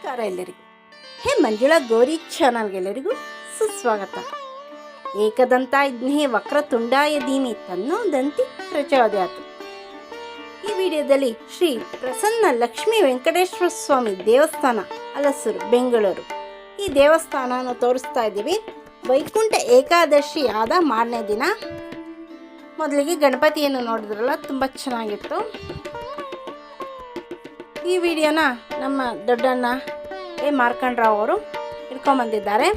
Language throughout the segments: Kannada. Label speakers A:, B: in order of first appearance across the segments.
A: ನಮಸ್ಕಾರ ಎಲ್ಲರಿಗೂ. ಹೇ ಮಂಜುಳಾ ಗೌರಿ ಚಾನಲ್ಗೆಲ್ಲರಿಗೂ ಸುಸ್ವಾಗತ. ಏಕದಂತಾಯ ವಕ್ರತುಂಡಾಯ ಧೀಮಿ ತನ್ನೋ ದಂತಿ ಪ್ರಚೋದಯಾತ್. ಈ ವಿಡಿಯೋದಲ್ಲಿ ಶ್ರೀ ಪ್ರಸನ್ನ ಲಕ್ಷ್ಮೀ ವೆಂಕಟೇಶ್ವರ ಸ್ವಾಮಿ ದೇವಸ್ಥಾನ, ಹಲಸೂರು, ಬೆಂಗಳೂರು. ಈ ದೇವಸ್ಥಾನನ ತೋರಿಸ್ತಾ ಇದ್ದೀವಿ. ವೈಕುಂಠ ಏಕಾದಶಿ ಆದ ಮಾರನೇ ದಿನ. ಮೊದಲಿಗೆ ಗಣಪತಿಯನ್ನು ನೋಡಿದ್ರಲ್ಲ, ತುಂಬ ಚೆನ್ನಾಗಿತ್ತು. ಈ ವಿಡಿಯೋನ ನಮ್ಮ ದೊಡ್ಡಣ್ಣ ಮಾರ್ಕಂಡ್ರಾವ್ ಅವರು ಇಟ್ಕೊಂಬಂದಿದ್ದಾರೆ.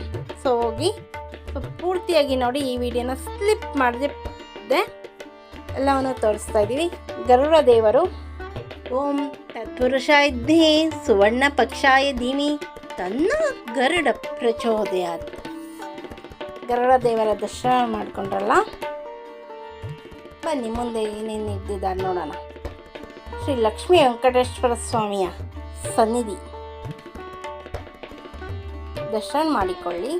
A: ಸೊ ಹೋಗಿ ಪೂರ್ತಿಯಾಗಿ ನೋಡಿ. ಈ ವಿಡಿಯೋನ ಸ್ಲಿಪ್ ಮಾಡಿದೆ ಎಲ್ಲವನ್ನು ತೋರಿಸ್ತಾ ಇದ್ದೀವಿ. ಗರುಡ ದೇವರು. ಓಂ ತತ್ಪುರುಷಾಯ ವಿದ್ಮಹೇ ಸುವರ್ಣ ಪಕ್ಷಾಯ ಧೀಮಹಿ ತನ್ನೋ ಗರುಡ ಪ್ರಚೋದಯಾತ್. ಗರುಡ ದೇವರ ದರ್ಶನ ಮಾಡಿಕೊಂಡ್ರಲ್ಲ, ಬನ್ನಿ ಮುಂದೆ ಏನೇನು ಇದ್ದಿದ್ದಾರೆ ನೋಡೋಣ. ಶ್ರೀ ಲಕ್ಷ್ಮೀ ವೆಂಕಟೇಶ್ವರ ಸ್ವಾಮಿಯ ಸನ್ನಿಧಿ ದರ್ಶನ ಮಾಡಿಕೊಳ್ಳಿ.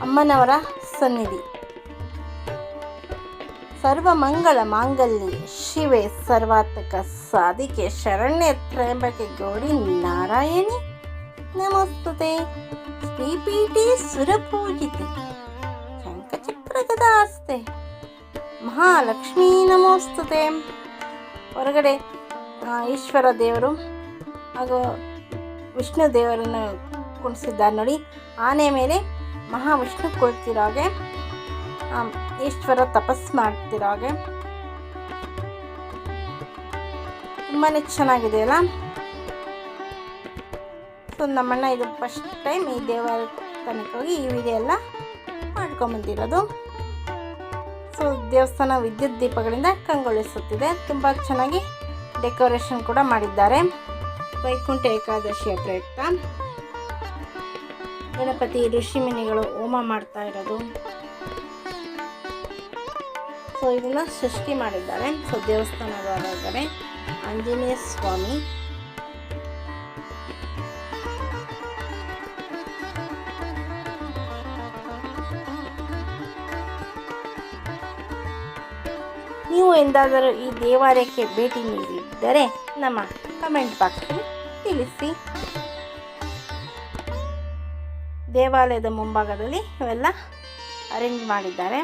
A: ಅಮ್ಮನವರ ಸನ್ನಿಧಿ. ಸರ್ವಮಂಗಳ ಮಾಂಗಲ್ಯ ಶಿವೆ ಸರ್ವಾತ್ಮಕ ಸಾಧಿಕೆ ಶರಣ್ಯ ತ್ರ್ಯಂಬಕೆ ಗೌರಿ ನಾರಾಯಣಿ ನಮಸ್ತುತೆ. ಶ್ರೀಪೀಠೆ ಸುರಪೂಜಿತೆ ಶಂಖಚಕ್ರ ಗದಾಸ್ತೆ ಮಹಾಲಕ್ಷ್ಮೀ ನಮೋಸ್ತುತೆ. ಹೊರಗಡೆ ಈಶ್ವರ ದೇವರು ಹಾಗೂ ವಿಷ್ಣು ದೇವರನ್ನು ಕುಣಿಸಿದ್ದಾರೆ ನೋಡಿ. ಆನೆ ಮೇಲೆ ಮಹಾವಿಷ್ಣು ಕುಳಿತಿರೋ ಹಾಗೆ, ಈಶ್ವರ ತಪಸ್ಸು ಮಾಡ್ತಿರೋ ಹಾಗೆ ತುಂಬಾ ಚೆನ್ನಾಗಿದೆಯಲ್ಲ. ಸೊ ನಮ್ಮಣ್ಣ ಇದು ಫಸ್ಟ್ ಟೈಮ್ ಈ ದೇವಸ್ಥಾನಕ್ಕೆ ಹೋಗಿ ಈ ವಿಡಿಯೋ ಎಲ್ಲ ಮಾಡ್ಕೊಂಬಂದಿರೋದು. ಸೊ ದೇವಸ್ಥಾನ ವಿದ್ಯುತ್ ದೀಪಗಳಿಂದ ಕಂಗೊಳಿಸುತ್ತಿದೆ. ತುಂಬ ಚೆನ್ನಾಗಿ ಡೆಕೋರೇಷನ್ ಕೂಡ ಮಾಡಿದ್ದಾರೆ. ವೈಕುಂಠ ಏಕಾದಶಿಯ ಪ್ರಯುಕ್ತ ಗಣಪತಿ ಋಷಿಮುನಿಗಳು ಹೋಮ ಮಾಡ್ತಾ ಇರೋದು. ಸೊ ಇದನ್ನ ಸೃಷ್ಟಿ ಮಾಡಿದ್ದಾರೆ. ಸೊ ದೇವಸ್ಥಾನದ ಹೊರಗಡೆ ಆಂಜನೇಯ ಸ್ವಾಮಿ, ನೀವು ಎಂದಾದರೂ ಈ ದೇವಾಲಯಕ್ಕೆ ಭೇಟಿ ನೀಡಿದ್ದರೆ ನಮ್ಮ ಕಮೆಂಟ್ ಬಾಕ್ಸಲ್ಲಿ ತಿಳಿಸಿ. ದೇವಾಲಯದ ಮುಂಭಾಗದಲ್ಲಿ ಇವೆಲ್ಲ ಅರೇಂಜ್ ಮಾಡಿದ್ದಾರೆ.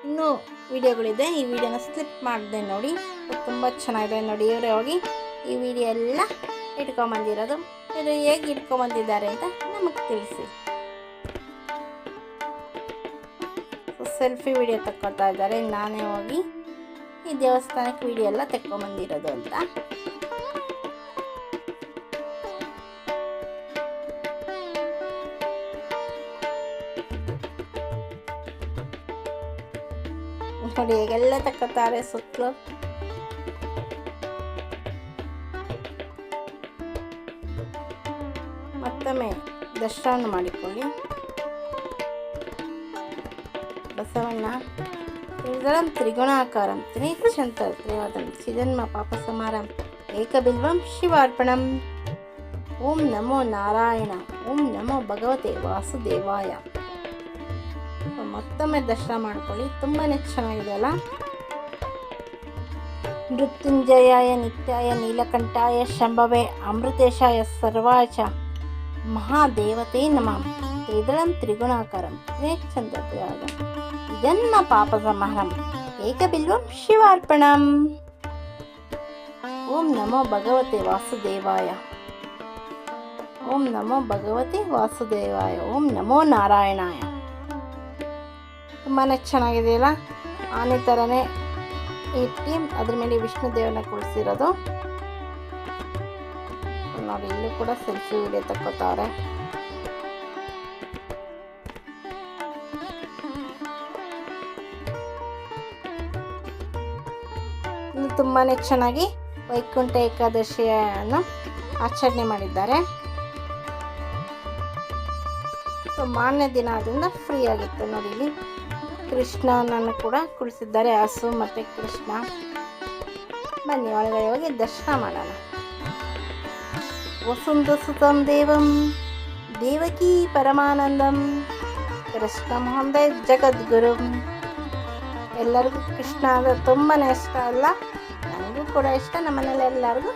A: ಇನ್ನೂ ವಿಡಿಯೋಗಳಿದೆ. ಈ ವಿಡಿಯೋನ ಸ್ಲಿಪ್ ಮಾಡಿದೆ ನೋಡಿ. ತುಂಬ ಚೆನ್ನಾಗಿದೆ ನೋಡಿ. ಇವರೇ ಹೋಗಿ ಈ ವಿಡಿಯೋ ಎಲ್ಲ ಇಟ್ಕೊಂಬಂದಿರೋದು. ಇದು ಹೇಗೆ ಇಟ್ಕೊಂಬಂದಿದ್ದಾರೆ ಅಂತ ನಮಗೆ ತಿಳಿಸಿ. ಸೆಲ್ಫಿ ವಿಡಿಯೋ ತಕ್ಕೊತಾ ಇದ್ದಾರೆ. ನಾನೇ ಹೋಗಿ ಈ ದೇವಸ್ಥಾನಕ್ಕೆ ವಿಡಿಯೋ ಎಲ್ಲ ತೆಕ್ಕೊಂಬಂದಿರೋದು ಅಂತ. ನೋಡಿ ಹೇಗೆಲ್ಲ ತಕ್ಕೊತಾರೆ ಸುತ್ತಲೂ. ಮತ್ತೊಮ್ಮೆ ದರ್ಶನ ಮಾಡಿಕೊಳ್ಳಿ. ಬಸವಣ್ಣ ತ್ರಿದಳಂ ತ್ರಿಗುಣಾಕಾರಂ ತ್ರಿನೇತ್ರಂ ಸಿಜನ್ಮ ಪಾಪ ಸಮಾರಂ ಏಕಬಿಲ್ವಂ ಶಿವಾರ್ಪಣಂ. ಓಂ ನಮೋ ನಾರಾಯಣ. ಓಂ ನಮೋ ಭಗವತೆ ವಾಸುದೇವಾಯ. ಮತ್ತೊಮ್ಮೆ ದರ್ಶನ ಮಾಡ್ಕೊಳ್ಳಿ. ತುಂಬಾ ಚೆನ್ನಾಗಿದೆ ಅಲ್ಲ. ಮೃತ್ಯುಂಜಯಾಯ ನಿತ್ಯಾಯ ನೀಲಕಂಠಾಯ ಶಂಭವೇ ಅಮೃತೇಶಾಯ ಸರ್ವಾಚ ಮಹಾದೇವತೆ ನಮಃ. ತ್ರಿದಳಂ ತ್ರಿಗುಣಾಕಾರಂ ತ್ರಿನೇತ್ರಂ ಜನ್ಮ ಪಾಪ ಸಂಹಾರಂ ಏಕಬಿಲ್ವಂ ಶಿವಾರ್ಪಣಂ. ಓಂ ನಮೋ ಭಗವತೆ ವಾಸುದೇವಾಯ. ಓಂ ನಮೋ ಭಗವತೆ ವಾಸುದೇವಾಯ. ಓಂ ನಮೋ ನಾರಾಯಣಾಯ. ತುಂಬಾ ಚೆನ್ನಾಗಿದೆಯಲ್ಲ. ಆನೆ ಥರನೇ ಇಟ್ಟು ಅದ್ರ ಮೇಲೆ ವಿಷ್ಣು ದೇವರನ್ನ ಕುಳಿಸಿರೋದು ನೋಡಿ. ಇಲ್ಲೂ ಕೂಡ ಸೆಲ್ಫಿ ವಿಡಿಯೋ ತಕ್ಕೋತಾರೆ. ತುಂಬಾ ಚೆನ್ನಾಗಿ ವೈಕುಂಠ ಏಕಾದಶಿಯನ್ನು ಆಚರಣೆ ಮಾಡಿದ್ದಾರೆ. ಸೊ ಮಾರನೇ ದಿನ ಅದರಿಂದ ಫ್ರೀ ಆಗಿತ್ತು ನೋಡಿ. ಇಲ್ಲಿ ಕೃಷ್ಣನನ್ನು ಕೂಡ ಕುಳಿಸಿದ್ದಾರೆ, ಹಸು ಮತ್ತು ಕೃಷ್ಣ. ಬನ್ನಿ ಒಳಗಡೆ ಹೋಗಿ ದರ್ಶನ ಮಾಡೋಣ. ವಸುಂಧಸುತಂ ದೇವಂ ದೇವಕೀ ಪರಮಾನಂದಂ ಕೃಷ್ಣ ಮಹೋದಯ ಜಗದ್ಗುರು. ಎಲ್ಲರಿಗೂ ಕೃಷ್ಣ ಅಂದರೆ ತುಂಬಾ ಇಷ್ಟ ಅಲ್ಲ. ನನಗೂ ಕೂಡ ಇಷ್ಟ, ನಮ್ಮ ಮನೇಲಿ ಎಲ್ಲರಿಗೂ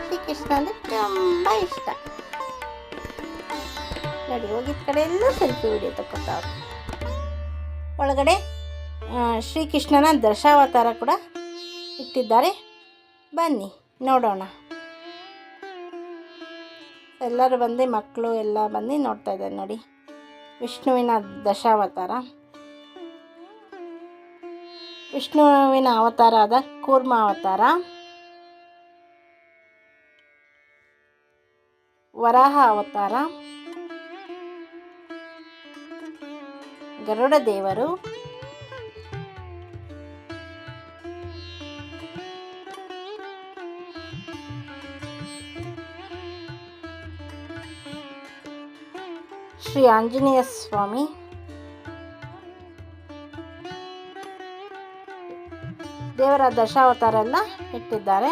A: ಶ್ರೀಕೃಷ್ಣ ಅಂದರೆ ತುಂಬ ಇಷ್ಟ. ನೋಡಿ ಹೋಗಿದ್ದ ಕಡೆ ಎಲ್ಲ ಸೆಲ್ಫಿ ವಿಡಿಯೋ ತಗೋತಾವ್ರೆ. ಒಳಗಡೆ ಶ್ರೀಕೃಷ್ಣನ ದಶಾವತಾರ ಕೂಡ ಇಟ್ಟಿದ್ದಾರೆ, ಬನ್ನಿ ನೋಡೋಣ. ಎಲ್ಲರೂ ಬಂದು ಮಕ್ಕಳು ಎಲ್ಲ ಬಂದು ನೋಡ್ತಾ ಇದ್ದಾರೆ. ನೋಡಿ ವಿಷ್ಣುವಿನ ದಶಾವತಾರ. ವಿಷ್ಣುವಿನ ಅವತಾರ ಆದ ಕೂರ್ಮ ಅವತಾರ, ವರಾಹ ಅವತಾರ, ಗರುಡ ದೇವರು, ಶ್ರೀ ಆಂಜನೇಯ ಸ್ವಾಮಿ, ದೇವರ ದಶಾವತಾರ ಎಲ್ಲ ಇಟ್ಟಿದ್ದಾರೆ.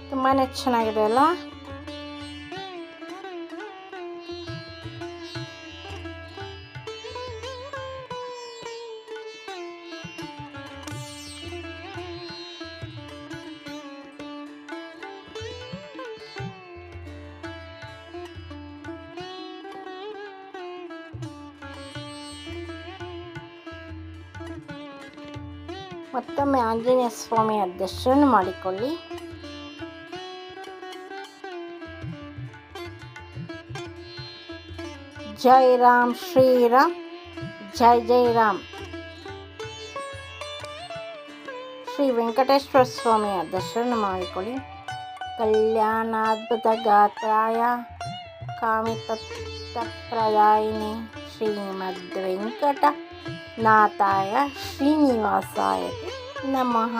A: ತುಂಬಾ ಚೆನ್ನಾಗಿದೆ ಅಲ್ಲ. ಮತ್ತೊಮ್ಮೆ ಆಂಜನೇಯ ಸ್ವಾಮಿಯ ದರ್ಶನ ಮಾಡಿಕೊಳ್ಳಿ. ಜೈ ರಾಮ್ ಶ್ರೀರಾಮ್, ಜೈ ಜೈ ರಾಮ್. ಶ್ರೀ ವೆಂಕಟೇಶ್ವರ ಸ್ವಾಮಿಯ ದರ್ಶನ ಮಾಡಿಕೊಳ್ಳಿ. ಕಲ್ಯಾಣಾದ್ಭುತ ಗಾತ್ರಾಯ ಕಾಮಿತಪ್ರದಾಯಿನಿ ಶ್ರೀಮದ್ ವೆಂಕಟ ನಾಥಾಯ ಶ್ರೀನಿವಾಸಾಯ ನಮಃ.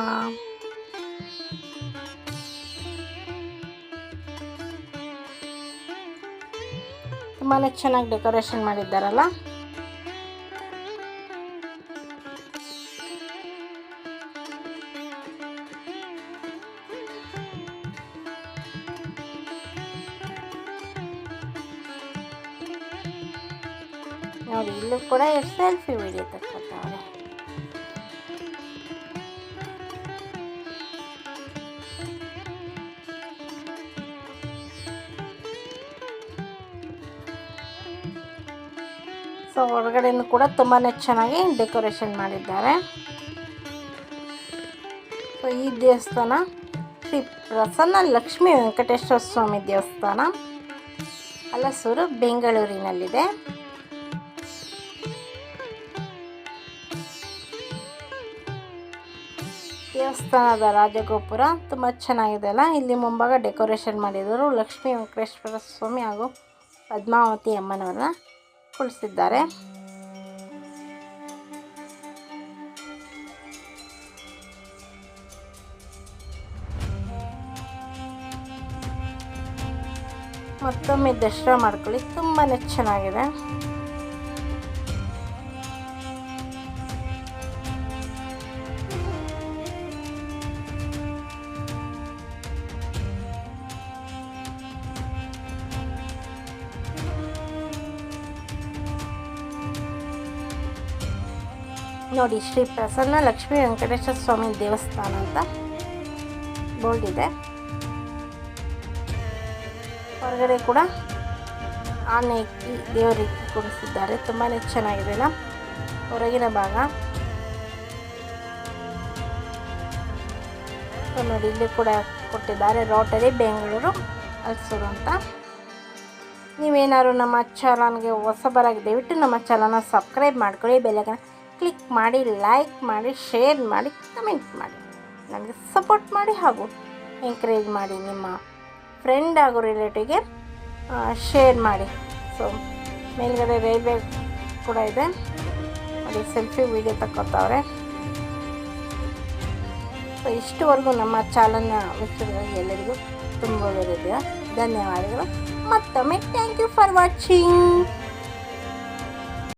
A: ತುಂಬಾ ಚೆನ್ನಾಗಿ ಡೆಕೋರೇಷನ್ ಮಾಡಿದ್ದಾರಲ್ಲ. ನೋಡಿ ಇಲ್ಲೂ ಕೂಡ ಸೆಲ್ಫಿ ವಿಡಿಯೋ ತಕ್ಕೊತಾವ್ರೆ. ಸೊ ಹೊರಗಡೆನೂ ಕೂಡ ತುಂಬಾ ಚೆನ್ನಾಗಿ ಡೆಕೋರೇಷನ್ ಮಾಡಿದ್ದಾರೆ. ಸೊ ಈ ದೇವಸ್ಥಾನ ಶ್ರೀ ಪ್ರಸನ್ನ ಲಕ್ಷ್ಮೀ ವೆಂಕಟೇಶ್ವರ ಸ್ವಾಮಿ ದೇವಸ್ಥಾನ, ಹಲಸೂರು, ಬೆಂಗಳೂರಿನಲ್ಲಿದೆ. ದೇವಸ್ಥಾನದ ರಾಜಗೋಪುರ ತುಂಬ ಚೆನ್ನಾಗಿದೆ ಅಲ್ಲ. ಇಲ್ಲಿ ಮುಂಭಾಗ ಡೆಕೋರೇಷನ್ ಮಾಡಿದರು. ಲಕ್ಷ್ಮೀ ವೆಂಕಟೇಶ್ವರ ಸ್ವಾಮಿ ಹಾಗೂ ಪದ್ಮಾವತಿ ಅಮ್ಮನವ್ರನ್ನ ಕುಳಿಸಿದ್ದಾರೆ. ಮತ್ತೊಮ್ಮೆ ದರ್ಶನ ಮಾಡ್ಕೊಳ್ಳಿ, ತುಂಬಾ ಚೆನ್ನಾಗಿದೆ. ನೋಡಿ ಶ್ರೀ ಪ್ರಸನ್ನ ಲಕ್ಷ್ಮೀ ವೆಂಕಟೇಶ್ವರ ಸ್ವಾಮಿ ದೇವಸ್ಥಾನ ಅಂತ ಬೋರ್ಡ್ ಇದೆ. ಹೊರಗಡೆ ಕೂಡ ಆನೆ ಇಕ್ಕಿ ದೇವರಿಗೆ ಕೂರಿಸಿದ್ದಾರೆ. ತುಂಬಾ ಚೆನ್ನಾಗಿದೆ ಅಲ್ಲ ಹೊರಗಿನ ಭಾಗ. ನೋಡಿ ಇಲ್ಲಿ ಕೂಡ ಕೊಟ್ಟಿದ್ದಾರೆ, ರೋಟರಿ ಬೆಂಗಳೂರು ಹಲಸೂರು ಅಂತ. ನೀವೇನಾದ್ರು ನಮ್ಮ ಚಾನಲ್ಗೆ ಹೊಸಬರಾಗಿ ದಯವಿಟ್ಟು ನಮ್ಮ ಚಾನಲ್ನ ಸಬ್ಸ್ಕ್ರೈಬ್ ಮಾಡ್ಕೊಳ್ಳಿ, ಬೆಲ್ಲೈಕನ್ ಕ್ಲಿಕ್ ಮಾಡಿ, ಲೈಕ್ ಮಾಡಿ, ಶೇರ್ ಮಾಡಿ, ಕಮೆಂಟ್ ಮಾಡಿ, ನನಗೆ ಸಪೋರ್ಟ್ ಮಾಡಿ ಹಾಗೂ ಎಂಕರೇಜ್ ಮಾಡಿ. ನಿಮ್ಮ ಫ್ರೆಂಡ್ ಹಾಗೂ ರಿಲೇಟಿವ್ಗೆ ಶೇರ್ ಮಾಡಿ. ಸೊ ಮೇಲ್ಗಡೆ ರೈಲ್ವೆ ಕೂಡ ಇದೆ ನೋಡಿ, ಸೆಲ್ಫಿ ವಿಡಿಯೋ ತಗೋತಾವ್ರೆ. ಸೊ ಇಷ್ಟುವರೆಗೂ ನಮ್ಮ ಚಾನಲ್ನ ವೀಕ್ಷಕರಿಗೆ ಎಲ್ಲರಿಗೂ ತುಂಬ ಧನ್ಯವಾದಗಳು. ಮತ್ತೊಮ್ಮೆ ಥ್ಯಾಂಕ್ ಯು ಫಾರ್ ವಾಚಿಂಗ್.